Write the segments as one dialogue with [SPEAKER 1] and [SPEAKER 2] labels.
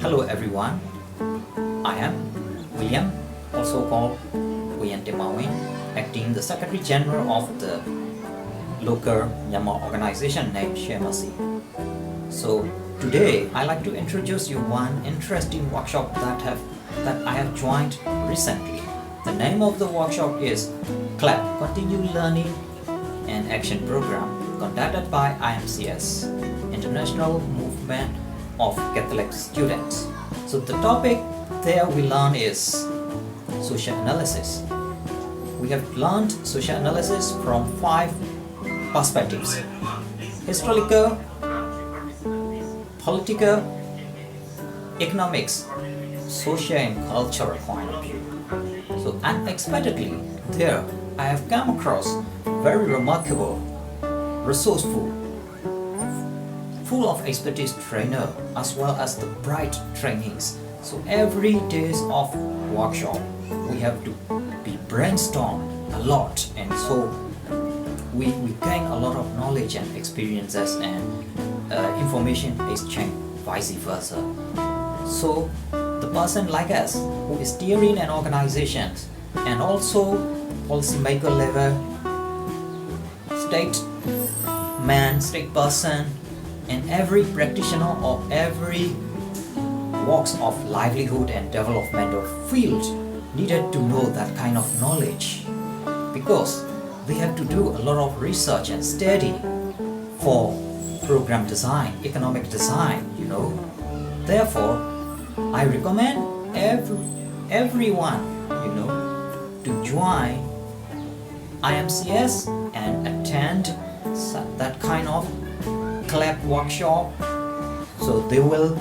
[SPEAKER 1] Hello everyone, I am William, also called Wayan Maung, acting the Secretary General of the local Myanmar organization named IMCS. So today I like to introduce you one interesting workshop that I have joined recently. The name of the workshop is CLAP, Continued Learning and Action Program, conducted by IMCS, International Movement of Catholic Students. So the topic there we learn is social analysis. We have learned social analysis from 5 perspectives: historical, political, economics, social and cultural point of view. So unexpectedly there I have come across very remarkable, resourceful, full of expertise trainer as well as the bright trainings. So every days of workshop we have to be brainstorm a lot, and so we gain a lot of knowledge and experiences and information exchange vice versa. So the person like us who is steering an organization and also policymaker level, state man, state person, and every practitioner of every walks of livelihood and developmental field needed to know that kind of knowledge, because they have to do a lot of research and study for program design, economic design, Therefore, I recommend everyone, to join IMCS and attend that kind of CLAP workshop. So they will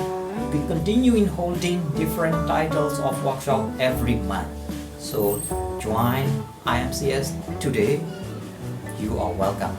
[SPEAKER 1] be continuing holding different titles of workshop every month. So join IMCS today. You are welcome.